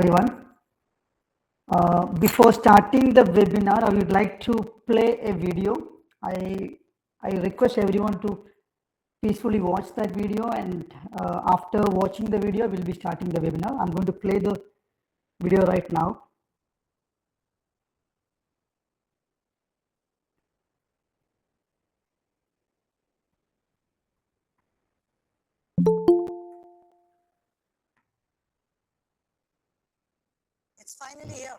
Everyone. Before starting the webinar, I would like to play a video. I request everyone to peacefully watch that video, and after watching the video, we'll be starting the webinar. I'm going to play the video right now. It's finally here.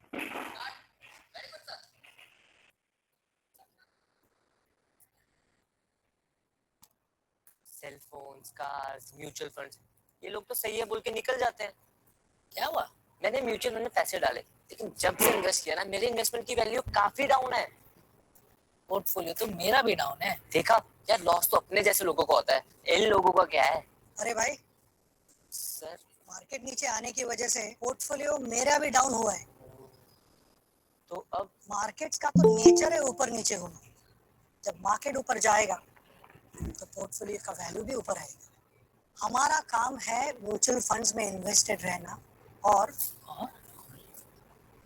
Cell phones, cars, mutual funds, ये लोग तो सही है बोल के निकल जाते हैं। क्या हुआ? मैंने म्यूचुअल फंड में पैसे डाले, लेकिन जब से इन्वेस्ट किया ना, मेरे इन्वेस्टमेंट की वैल्यू काफी डाउन है। पोर्टफोलियो तो मेरा भी डाउन है। देखा यार, लॉस तो अपने जैसे लोगों को होता है, इन लोगों का क्या है? अरे भाई सर, मार्केट नीचे आने की वजह से पोर्टफोलियो मेरा भी डाउन हुआ है। तो अब मार्केट्स का तो नेचर है ऊपर नीचे होना। जब मार्केट ऊपर जाएगा तो पोर्टफोलियो का वैल्यू भी ऊपर आएगा। हमारा काम है म्यूचुअल फंड्स में इन्वेस्टेड रहना और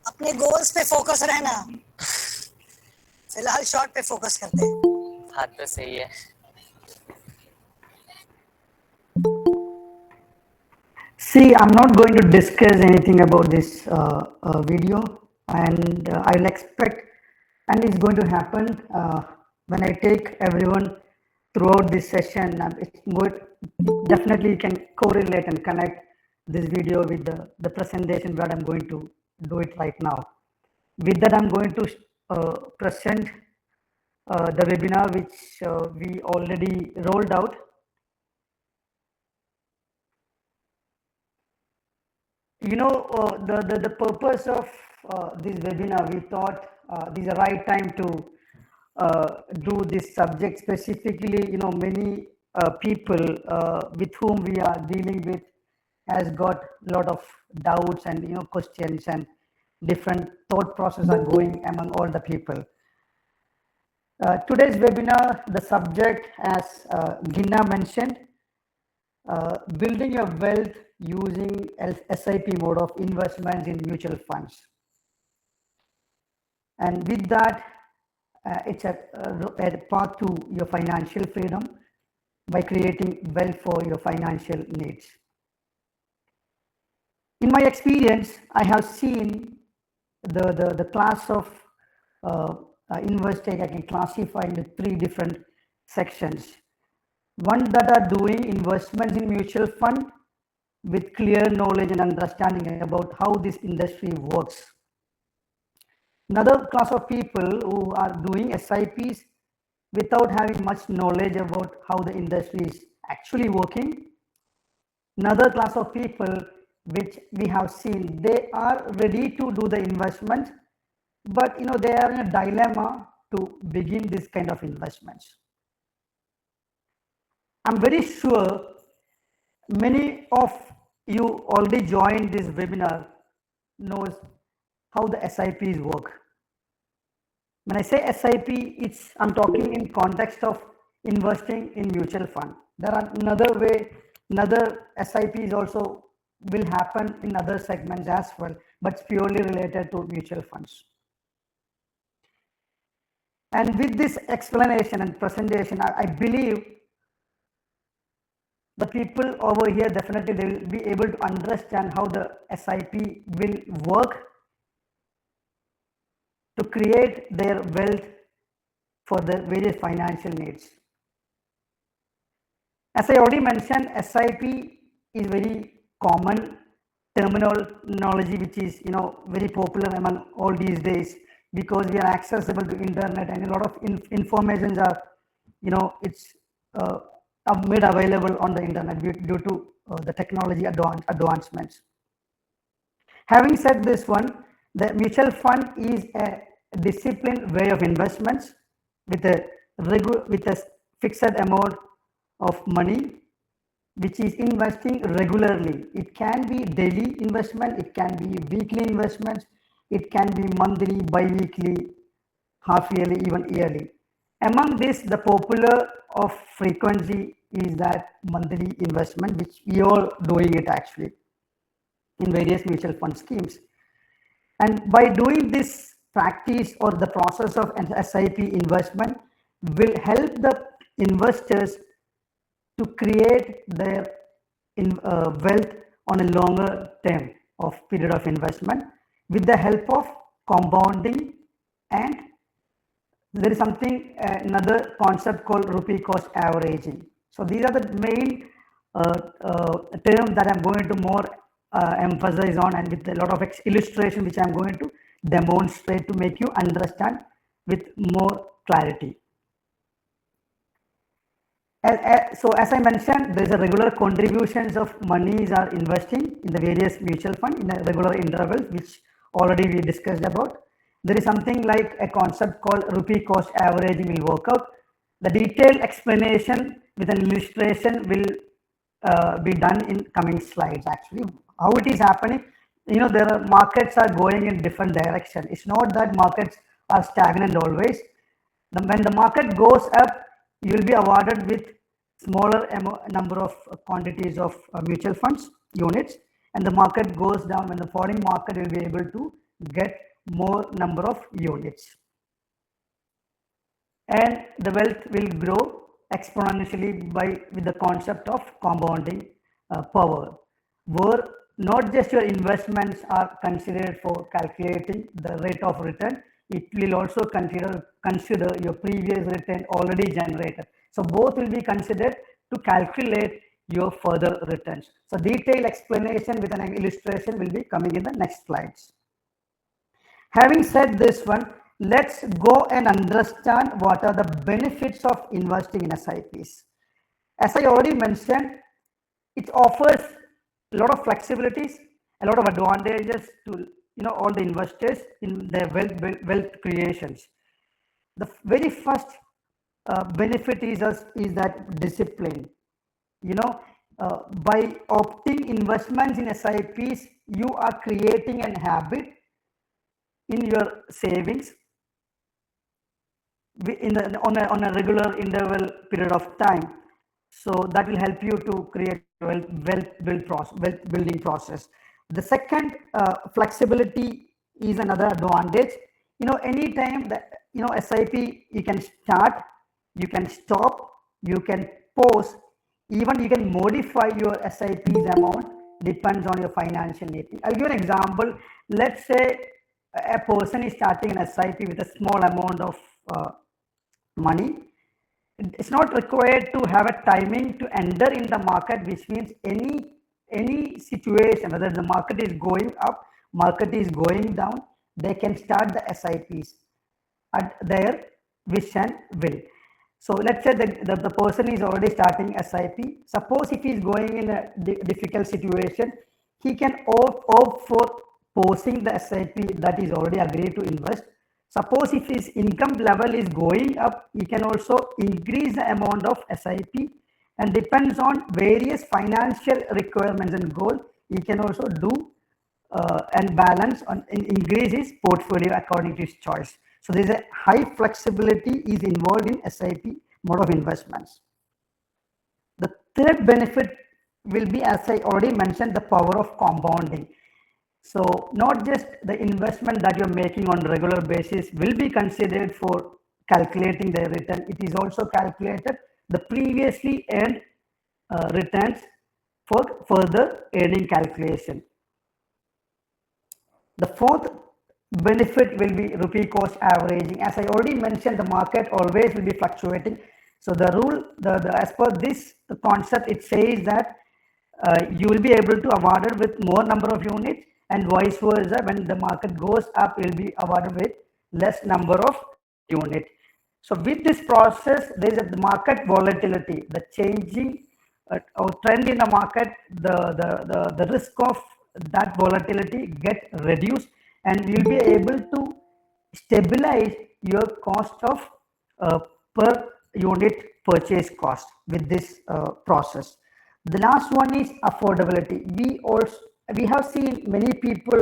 अपने गोल्स पे फोकस रहना। फिलहाल शॉर्ट पे फोकस करते हैं। बात तो सही है। See, I'm not going to discuss anything about this video, and I'll expect, and it's going to happen when I take everyone throughout this session. It's going, definitely you can correlate and connect this video with the presentation that I'm going to do it right now. With that, I'm going to present the webinar which we already rolled out. You know, the purpose of this webinar, we thought this is the right time to do this subject specifically. You know, many people with whom we are dealing with has got a lot of doubts and questions, and different thought processes are going among all the people. Today's webinar, the subject, as Gina mentioned, building your wealth using SIP mode of investments in mutual funds. And with that, it's a path to your financial freedom by creating wealth for your financial needs. In my experience, I have seen the class of investing I can classify into 3 different sections. One that are doing investments in mutual fund with clear knowledge and understanding about how this industry works. Another class of people who are doing SIPs without having much knowledge about how the industry is actually working. Another class of people which we have seen, they are ready to do the investment, but they are in a dilemma to begin this kind of investments. I'm very sure many of you already joined this webinar knows how the SIPs work. When I say SIP, I'm talking in context of investing in mutual fund. There are another SIPs also will happen in other segments as well, but it's purely related to mutual funds. And with this explanation and presentation, I believe the people over here definitely they will be able to understand how the SIP will work to create their wealth for their various financial needs. As I already mentioned, SIP is very common terminology which is very popular among all these days, because we are accessible to internet and a lot of informations are it's made available on the internet due to the technology advancements. Having said this one, the mutual fund is a disciplined way of investments with a fixed amount of money which is investing regularly. It can be daily investment, it can be weekly investments, it can be monthly, bi-weekly, half yearly, even yearly. Among this, the popular of frequency is that monthly investment, which we all doing it actually. in various mutual fund schemes. And by doing this practice or the process of an SIP investment will help the investors to create their wealth on a longer term of period of investment with the help of compounding, and there is something another concept called rupee cost averaging. So these are the main terms that I'm going to more emphasize on, and with a lot of illustration which I'm going to demonstrate to make you understand with more clarity. So as I mentioned, there is a regular contributions of monies are investing in the various mutual fund in a regular interval, which already we discussed about. There is something like a concept called rupee cost averaging will work out. The detailed explanation with an illustration will be done in coming slides. Actually, how it is happening, there are markets are going in different direction. It's not that markets are stagnant always. When the market goes up, you will be awarded with smaller number of quantities of mutual funds units, and the market goes down. When the falling market, will be able to get more number of units, and the wealth will grow exponentially with the concept of compounding power, where not just your investments are considered for calculating the rate of return, it will also consider your previous return already generated. So both will be considered to calculate your further returns. So detailed explanation with an illustration will be coming in the next slides. Having said this one, let's go and understand what are the benefits of investing in SIPs. As I already mentioned, it offers a lot of flexibilities, a lot of advantages to all the investors in their wealth creations. The very first benefit is that discipline. By opting investments in SIPs, you are creating a habit in your savings on a regular interval period of time. So that will help you to create wealth building process. The second, flexibility is another advantage. Anytime that SIP, you can start, you can stop, you can pause, even you can modify your SIP's amount, depends on your financial need. I'll give an example. Let's say a person is starting an SIP with a small amount of money. It's not required to have a timing to enter in the market, which means any situation, whether the market is going up, market is going down, they can start the SIPs at their wish and will. So let's say that the person is already starting SIP. Suppose if he is going in a difficult situation, he can opt for pausing the SIP that is already agreed to invest. Suppose if his income level is going up, he can also increase the amount of SIP, and depends on various financial requirements and goal, he can also do and balance and increase his portfolio according to his choice. So there is a high flexibility is involved in SIP mode of investments. The third benefit will be, as I already mentioned, the power of compounding. So not just the investment that you're making on regular basis will be considered for calculating the return. It is also calculated the previously earned returns for further earning calculation. The fourth benefit will be rupee cost averaging. As I already mentioned, the market always will be fluctuating. So the rule, as per this concept, it says that you will be able to award it with more number of units, and vice versa. When the market goes up, you will be awarded with less number of units. So with this process, there is a market volatility, the changing or trend in the market, the risk of that volatility get reduced, and you will be able to stabilize your cost of per unit purchase cost with this process. The last one is affordability. We have seen many people,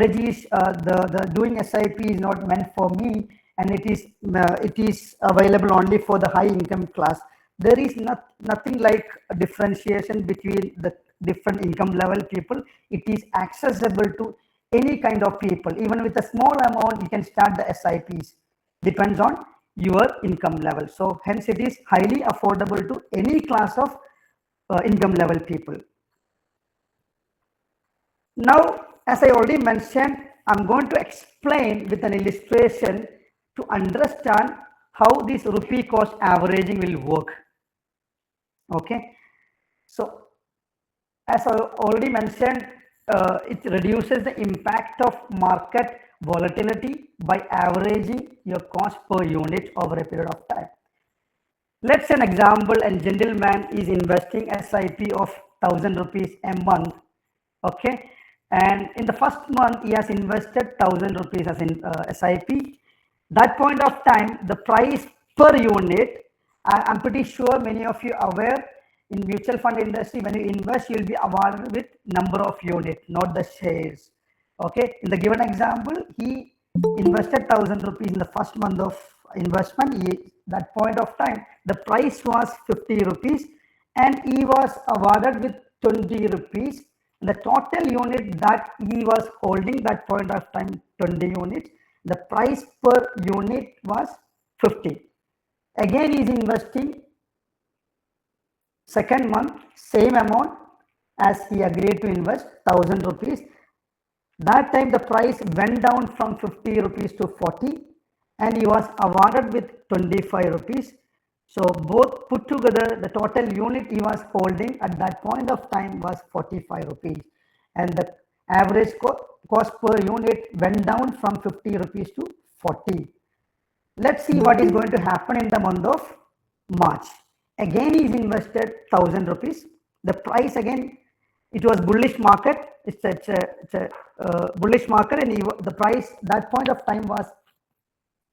Regis, the doing SIP is not meant for me, and it is available only for the high income class. There is nothing like a differentiation between the different income level people. It is accessible to any kind of people. Even with a small amount, you can start the SIPs. Depends on your income level. So hence it is highly affordable to any class of income level people. Now, as I already mentioned, I'm going to explain with an illustration to understand how this rupee cost averaging will work. Okay, so as I already mentioned, it reduces the impact of market volatility by averaging your cost per unit over a period of time. Let's say an example, a gentleman is investing SIP of 1,000 rupees a month. Okay, and in the first month he has invested 1,000 rupees as in SIP. That point of time, the price per unit, I'm pretty sure many of you are aware, in mutual fund industry, when you invest, you'll be awarded with number of units, not the shares. Okay, in the given example, he invested 1,000 rupees in the first month of investment. That point of time, the price was 50 rupees and he was awarded with 20 rupees. The total unit that he was holding that point of time, 20 units, the price per unit was 50. Again, he is investing second month, same amount as he agreed to invest, 1,000 rupees. That time the price went down from 50 rupees to 40 and he was awarded with 25 rupees. So both put together, the total unit he was holding at that point of time was 45 rupees. And the average cost per unit went down from 50 rupees to 40. Let's see what is going to happen in the month of March. Again, he is invested 1,000 rupees. The price again, it was bullish market. It's a bullish market, and the price that point of time was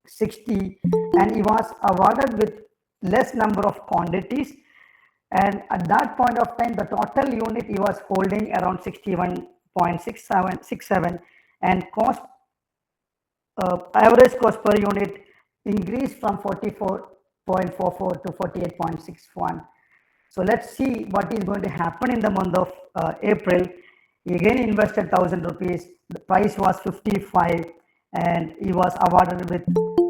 60, and he was awarded with less number of quantities. And at that point of time, the total unit he was holding around 61.67, and average cost per unit increased from 44.44 to 48.61. So let's see what is going to happen in the month of April. He again invested 1,000 rupees. The price was 55 and he was awarded with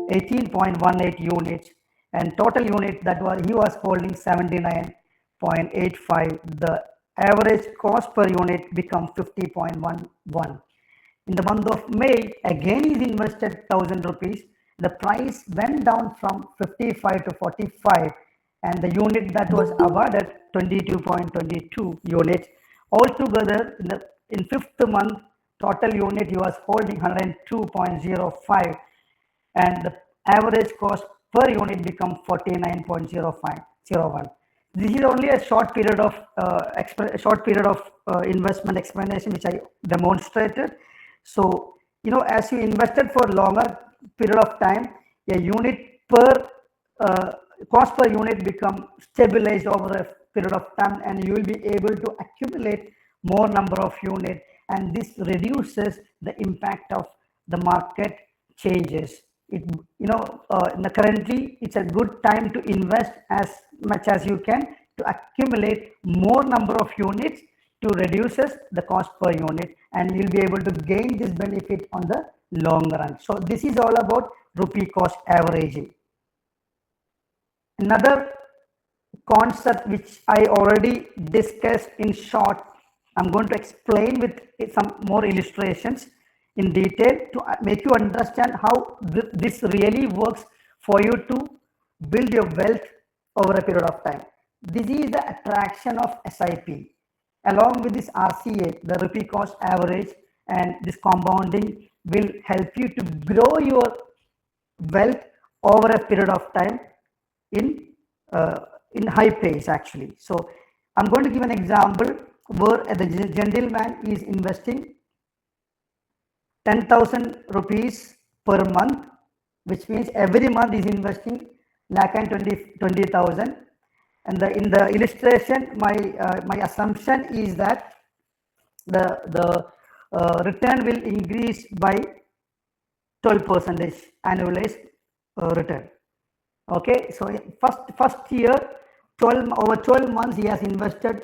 18.18 units, and total unit that he was holding 79.85. The average cost per unit become 50.11. In the month of May, again he invested 1,000 rupees. The price went down from 55 to 45, and the unit that was awarded 22.22 units. Altogether, in fifth month, total unit he was holding 102.05, and the average cost per unit become 49.01. This is only a short period of investment explanation which I demonstrated. So, as you invested for longer period of time, a unit per cost per unit become stabilized over a period of time, and you will be able to accumulate more number of units, and this reduces the impact of the market changes. Currently it's a good time to invest as much as you can to accumulate more number of units to reduces the cost per unit, and you'll be able to gain this benefit on the long run. So this is all about rupee cost averaging. Another concept which I already discussed in short, I'm going to explain with some more illustrations in detail to make you understand how this really works for you to build your wealth over a period of time. This is the attraction of SIP. Along with this RCA, the rupee cost average, and this compounding will help you to grow your wealth over a period of time in high pace actually. So I'm going to give an example where the gentleman is investing 10,000 rupees per month, which means every month is investing lakh and 20,000. And in the illustration, my assumption is that the return will increase by 12% annualized return. Okay, so first year, over 12 months he has invested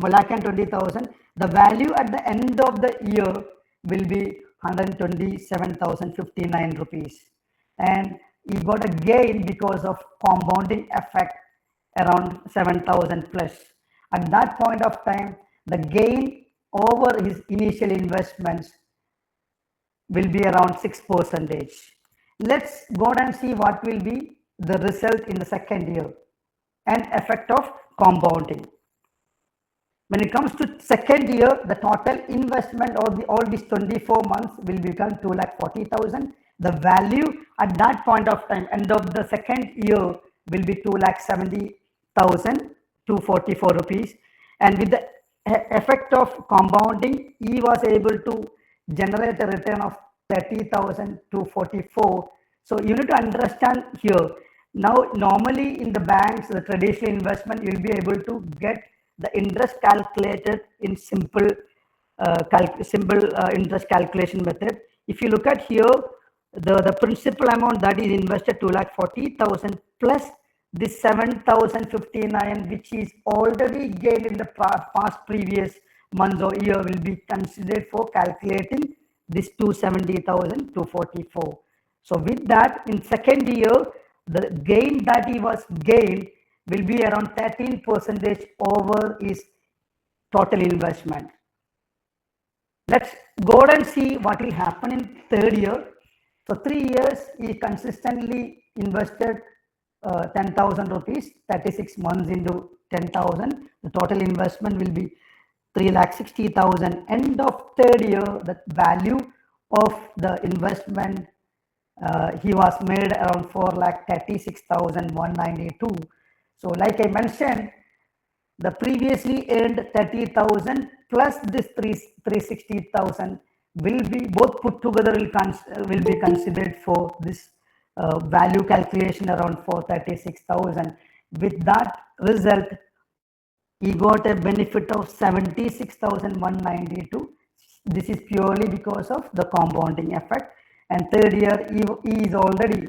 1,20,000. The value at the end of the year will be 127,059 rupees. And he got a gain because of compounding effect around 7,000 plus. At that point of time, the gain over his initial investments will be around 6%. Let's go and see what will be the result in the second year and effect of compounding. When it comes to second year, the total investment of all these 24 months will become 2,40,000. The value at that point of time, end of the second year, will be 2,70,244 rupees. And with the effect of compounding, he was able to generate a return of 30,244. So you need to understand here. Now, normally in the banks, the traditional investment, you will be able to get the interest calculated in simple interest calculation method. If you look at here, the principal amount that is invested 2,40,000 plus this 7,059, which is already gained in the past previous months or year, will be considered for calculating this 270,244. So with that, in second year, the gain that he was gained will be around 13% over his total investment. Let's go and see what will happen in third year. So 3 years he consistently invested 10,000 rupees, 36 months into 10,000. The total investment will be 3,60,000. End of third year, the value of the investment he was made around 4,36,192. So like I mentioned, the previously earned 30,000 plus this 360,000 will be both put together will be considered for this value calculation around 436,000. With that result, he got a benefit of 76,192. This is purely because of the compounding effect. And third year, he is already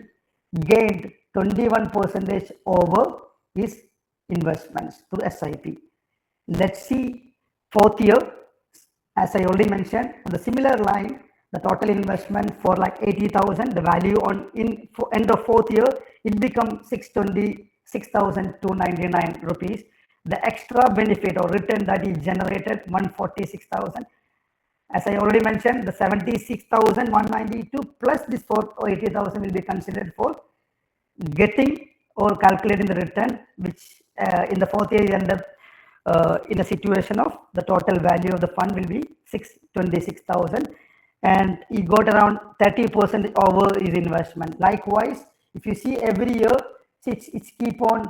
gained 21% over his investments through SIP. Let's see fourth year. As I already mentioned, on the similar line, the total investment for like 80,000, the value on in end of fourth year, it becomes 626,299 rupees. The extra benefit or return that is generated 146,000. As I already mentioned, the 76,192 plus this 80,000 will be considered for getting or calculating the return, which in the fourth year you end up in a situation of the total value of the fund will be 626,000, and he got around 30% over his investment. Likewise, if you see every year, it's keep on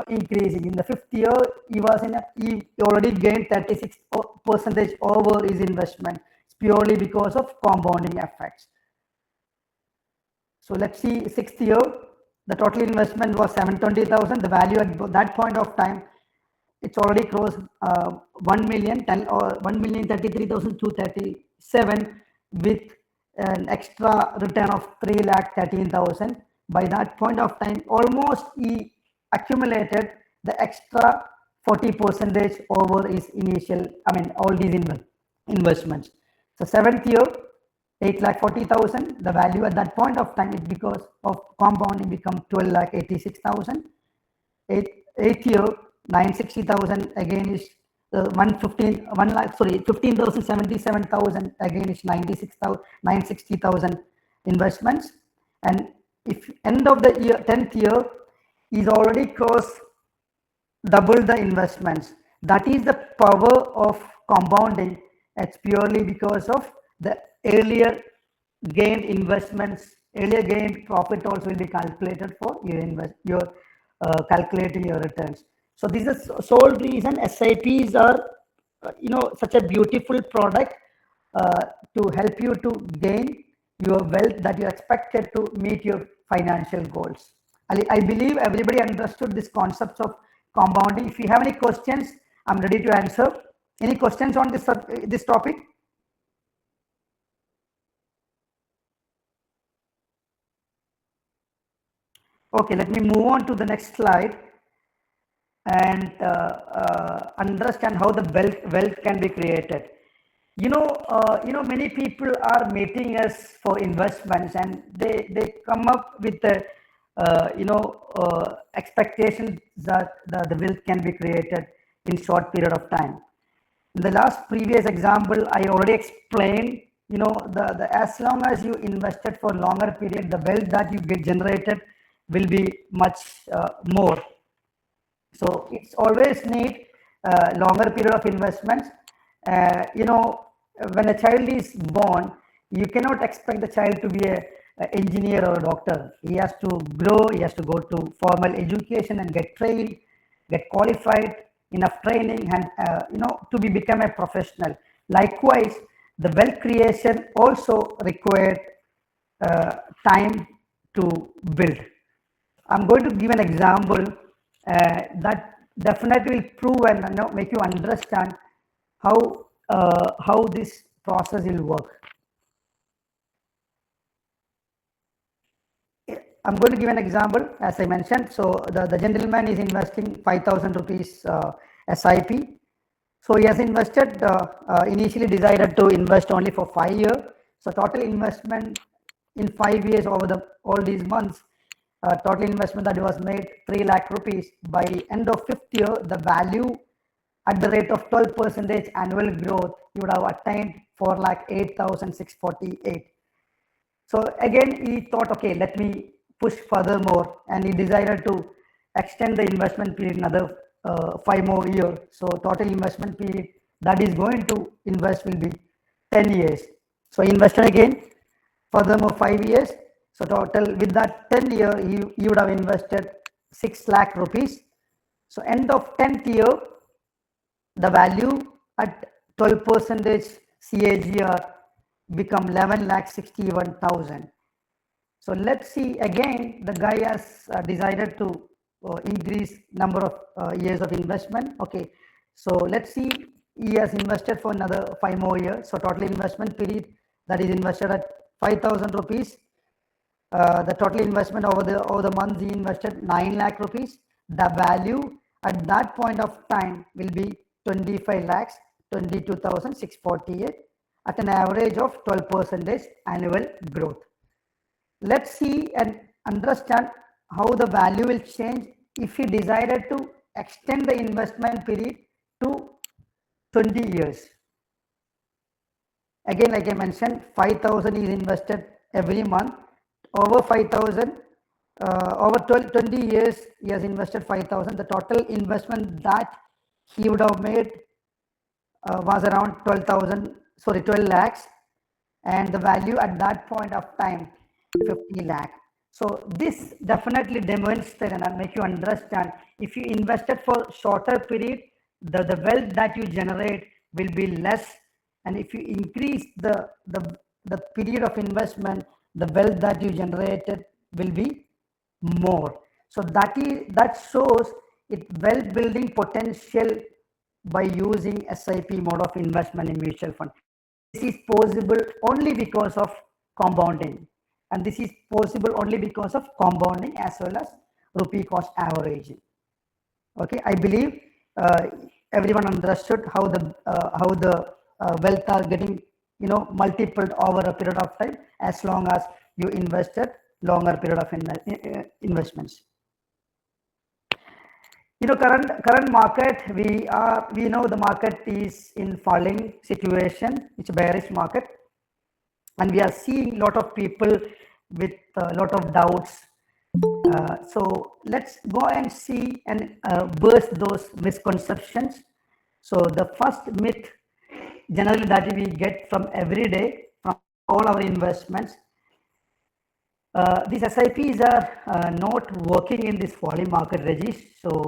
increasing. In the fifth year, he already gained 36% over his investment. It's purely because of compounding effects. So let's see sixth year, the total investment was 720,000. The value at that point of time, it's already crossed 1,33,237 with an extra return of 3,13,000. By that point of time, almost he accumulated the extra 40% over his initial, all these investments. So seventh year, 8,40,000. The value at that point of time, it because of compounding become 12,86,000. Eighth year, 960,000 again is 15,077,000 again is 960,000 investments. And if end of the year 10th year is already crossed double the investments. That is the power of compounding. It's purely because of the earlier gained investments, earlier gained profit also will be calculated for your calculating your returns. So this is the sole reason SIPs are such a beautiful product to help you to gain your wealth that you expected to meet your financial goals. I believe everybody understood this concept of compounding. If you have any questions, I'm ready to answer. Any questions on this topic? Okay, let me move on to the next slide. and understand how the wealth can be created. Many people are meeting us for investments, and they come up with the expectation that the wealth can be created in short period of time. In the last previous example, I already explained, the as long as you invested for longer period, the wealth that you get generated will be much more. So it's always need longer period of investments. When a child is born, you cannot expect the child to be a engineer or a doctor. He has to grow, he has to go to formal education and get trained, get qualified, enough training, and to become a professional. Likewise, the wealth creation also required time to build. I'm going to give an example that definitely will prove and make you understand how this process will work. I'm going to give an example, as I mentioned. So the gentleman is investing 5,000 rupees SIP. So he has invested, initially decided to invest only for 5 years. So total investment in 5 years over all these months, total investment that was made 3 lakh rupees. By end of 5th year, the value at the rate of 12% annual growth, you would have attained 4 lakh 8,648. So again, he thought, okay, let me push furthermore, and he decided to extend the investment period another 5 more years. So total investment period that is going to invest will be 10 years. So he invested again, furthermore 5 years. So total with that 10 year, you would have invested 6 lakh rupees. So end of 10th year, the value at 12% CAGR become 11 lakh 61,000. So let's see again, the guy has decided to increase number of years of investment. Okay, so let's see, he has invested for another 5 more years. So total investment period that is invested at 5,000 rupees. The total investment over the months he invested 9 lakh rupees. The value at that point of time will be 25 lakhs 22,648 at an average of 12% annual growth. Let's see and understand how the value will change if he decided to extend the investment period to 20 years. Again, like I mentioned, 5,000 is invested every month. Over 5,000, over 20 years, he has invested 5,000. The total investment that he would have made was around 12 lakhs, and the value at that point of time 50 lakh. So this definitely demonstrates and make you understand, if you invested for shorter period, the wealth that you generate will be less, and if you increase the period of investment, the wealth that you generated will be more. So that shows it wealth building potential by using SIP mode of investment in mutual fund. This is possible only because of compounding, and this is possible only because of compounding as well as rupee cost averaging. Okay, I believe everyone understood how the wealth are getting multiplied over a period of time as long as you invested longer period of investments. Current market, we know the market is in falling situation. It's a bearish market, and we are seeing a lot of people with a lot of doubts. So let's go and see and burst those misconceptions. So the first myth generally that we get from every day from all our investments, these SIPs are not working in this falling market, Regis. So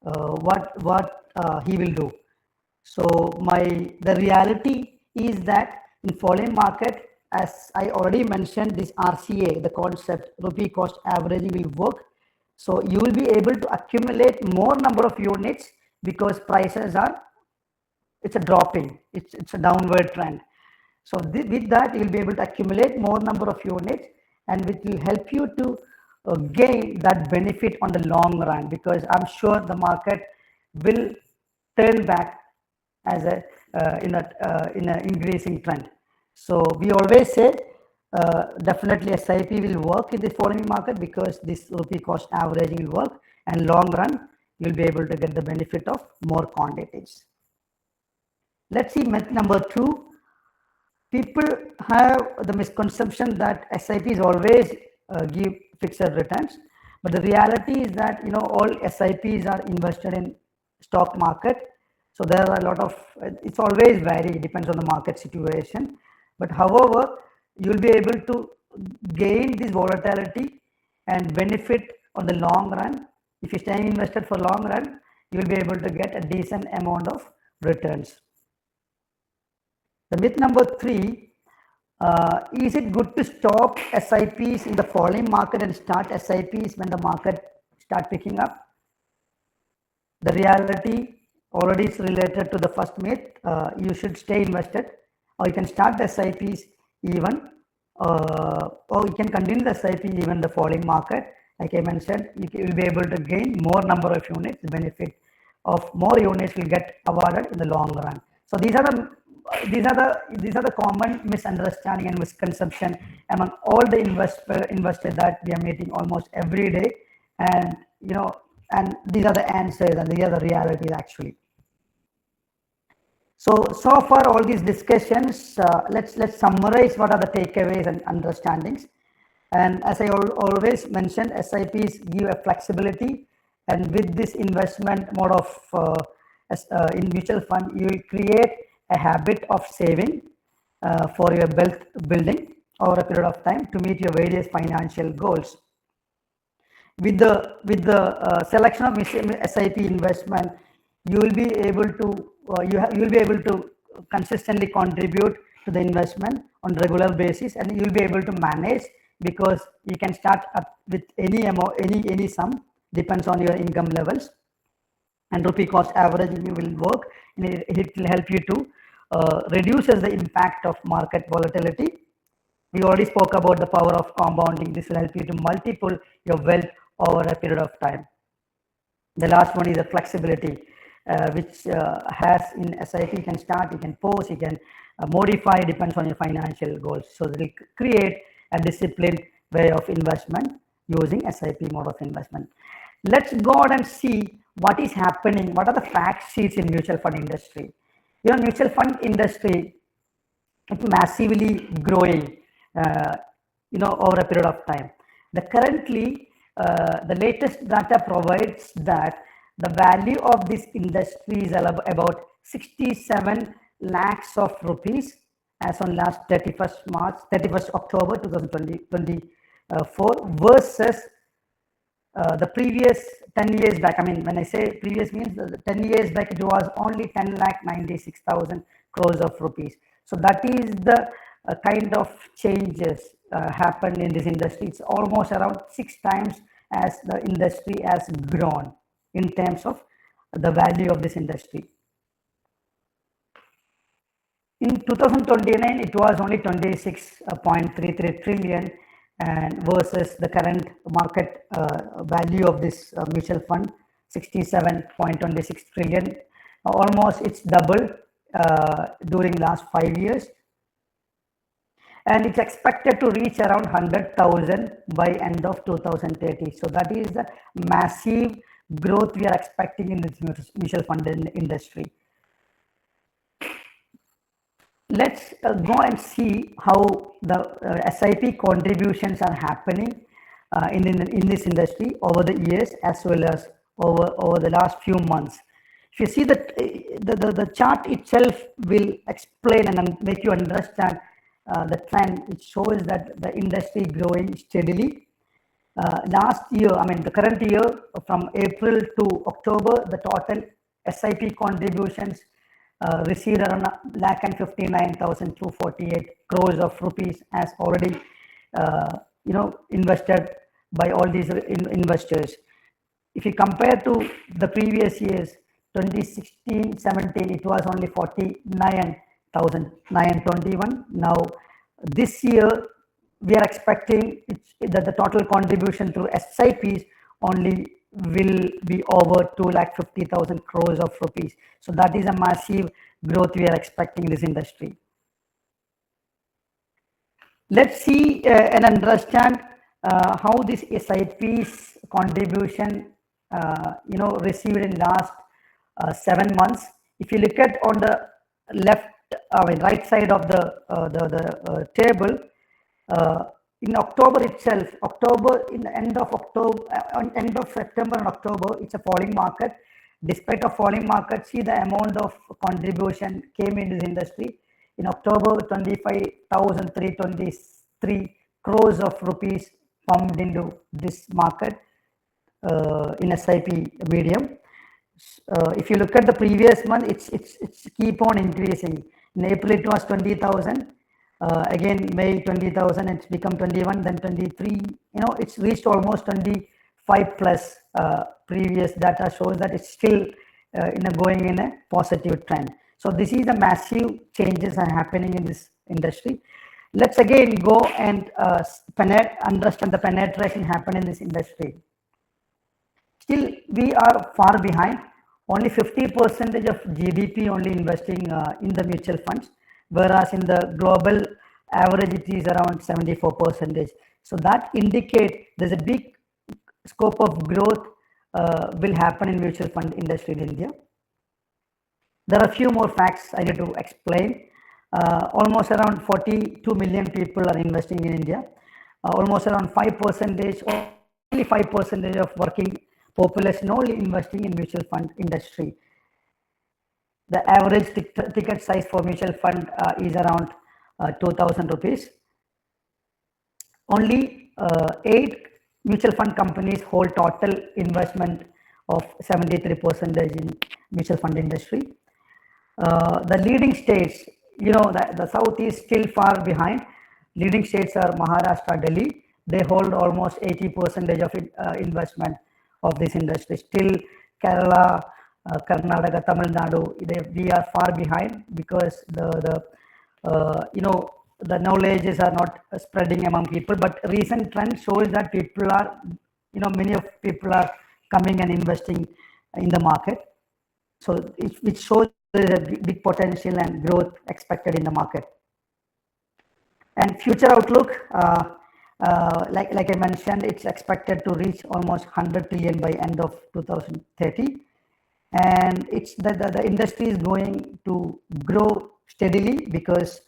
what he will do? So the reality is that in falling market, as I already mentioned, this RCA, the concept rupee cost averaging will work. So you will be able to accumulate more number of units because prices are, it's a dropping, it's a downward trend. So with that, you will be able to accumulate more number of units, and which will help you to gain that benefit on the long run, because I'm sure the market will turn back as a in an increasing trend. So we always say definitely SIP will work in the foreign market because this rupee cost averaging will work, and long run you'll be able to get the benefit of more quantities. Let's see myth number 2. People have the misconception that SIPs always give fixed returns, but the reality is that all SIPs are invested in stock market. So there are a lot of it's always vary, depends on the market situation. But however, you'll be able to gain this volatility and benefit on the long run. If you stay invested for long run, you'll be able to get a decent amount of returns. The myth number 3, is it good to stop SIPs in the falling market and start SIPs when the market start picking up? The reality already is related to the first myth. You should stay invested, or you can start the SIPs even, or you can continue the SIP even the falling market. Like I mentioned, you will be able to gain more number of units. The benefit of more units will get awarded in the long run. So these are the common misunderstanding and misconception among all the investors that we are meeting almost every day, and and these are the answers and these are the realities actually. So far all these discussions, let's summarize what are the takeaways and understandings. And as I always mention, SIPs give a flexibility, and with this investment mode of in mutual fund, you will create a habit of saving for your wealth building over a period of time to meet your various financial goals. With the selection of SIP investment, you will be able to you will be able to consistently contribute to the investment on regular basis, and you will be able to manage, because you can start up with any amount, any sum, depends on your income levels, and rupee cost averaging will work, and it will help you to reduces the impact of market volatility. We already spoke about the power of compounding. This will help you to multiple your wealth over a period of time. The last one is the flexibility, which has in SIP, you can start, you can pause, you can modify, depends on your financial goals. So they will create a disciplined way of investment using SIP mode of investment. Let's go out and see what is happening, what are the fact sheets in mutual fund industry. Mutual fund industry, it's massively growing, over a period of time. The latest data provides that the value of this industry is about 67 lakhs of rupees as on last 31st October 2024 versus the previous 10 years back. I mean, when I say previous means 10 years back, it was only 10,96,000 crores of rupees. So that is the kind of changes happened in this industry. It's almost around 6 times as the industry has grown in terms of the value of this industry. In 2029, it was only 26.33 trillion, and versus the current market value of this mutual fund, 67.26 trillion. Almost it's doubled during last 5 years, and it's expected to reach around 100,000 by end of 2030. So that is the massive growth we are expecting in this mutual fund industry. Let's go and see how the SIP contributions are happening in this industry over the years, as well as over the last few months. If you see that the chart itself will explain and make you understand the trend. It shows that the industry growing steadily. Last year, I mean the current year, from April to October, the total SIP contributions received around 1,59,248 crores of rupees as already invested by all these investors. If you compare to the previous years, 2016-17, it was only 49,921. Now this year we are expecting that the total contribution through SIPs only will be over 2,50,000 crores of rupees. So that is a massive growth we are expecting in this industry. Let's see and understand how this SIP's contribution received in last 7 months. If you look at on the left, right side of the table, in October itself, in the end of October, end of September and October, it's a falling market. Despite a falling market, see the amount of contribution came into this industry. In October, 25,323 crores of rupees pumped into this market in SIP medium. If you look at the previous month, it's keep on increasing. In April, it was 20,000. Again, May 20,000, it's become 21, then 23. It's reached almost 25 plus. Previous data shows that it's still going in a positive trend. So this is the massive changes are happening in this industry. Let's again go and understand the penetration happen in this industry. Still, we are far behind. Only 50% of GDP only investing in the mutual funds, whereas in the global average it is around 74%. So that indicates there's a big scope of growth will happen in mutual fund industry in India. There are a few more facts I need to explain. Almost around 42 million people are investing in India. Almost around 5%, only 5% of working population only investing in mutual fund industry. The average ticket size for mutual fund is around 2,000 rupees. Only 8 mutual fund companies hold total investment of 73% in mutual fund industry. The leading states, the south is still far behind. Leading states are Maharashtra, Delhi. They hold almost 80% of investment of this industry. Still Kerala, Karnataka, Tamil Nadu, we are far behind because the knowledges are not spreading among people. But recent trend shows that people are, many of people are coming and investing in the market. So it shows there is a big potential and growth expected in the market. And future outlook, like I mentioned, it's expected to reach almost 100 trillion by end of 2030. And it's the industry is going to grow steadily because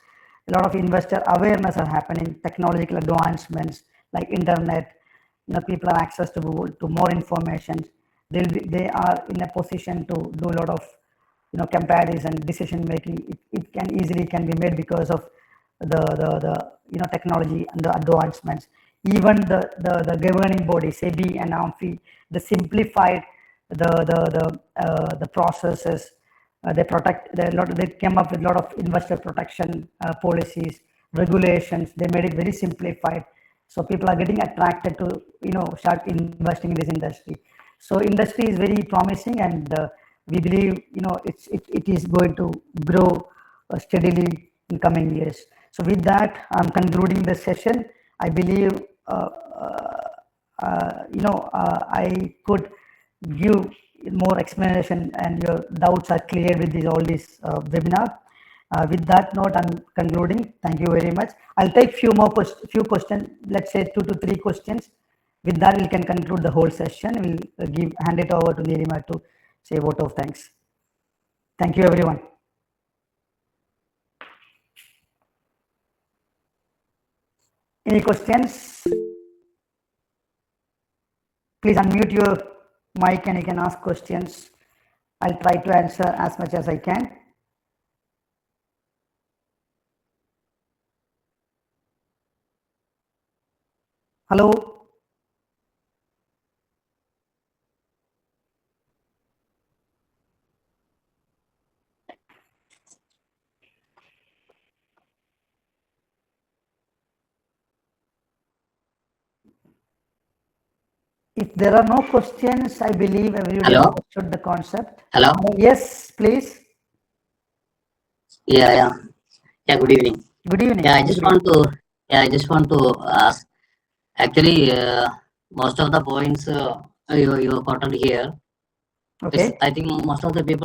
a lot of investor awareness are happening, technological advancements like internet, people have access to more information. They are in a position to do a lot of comparison, decision making. It can easily be made because of the technology and the advancements. Even the governing body SEBI and AMFI, they simplified the processes. They came up with a lot of investor protection policies, regulations. They made it very simplified, so people are getting attracted to start investing in this industry. So industry is very promising, and we believe it is going to grow steadily in coming years. So with that, I'm concluding the session. I believe I could give more explanation and your doubts are clear with all this webinar. With that note, I'm concluding. Thank you very much. I'll take few questions, let's say 2 to 3 questions. With that, we can conclude the whole session. We'll hand it over to Nirima to say a vote of thanks. Thank you, everyone. Any questions? Please unmute your mic and you can ask questions. I'll try to answer as much as I can. Hello? If there are no questions, I believe everybody understood the concept. Hello? Yes, please. Yeah, good evening. Good evening. Yeah, I just want to Yeah, I just want to ask. Actually, most of the points you quoted here, Okay. I think most of the people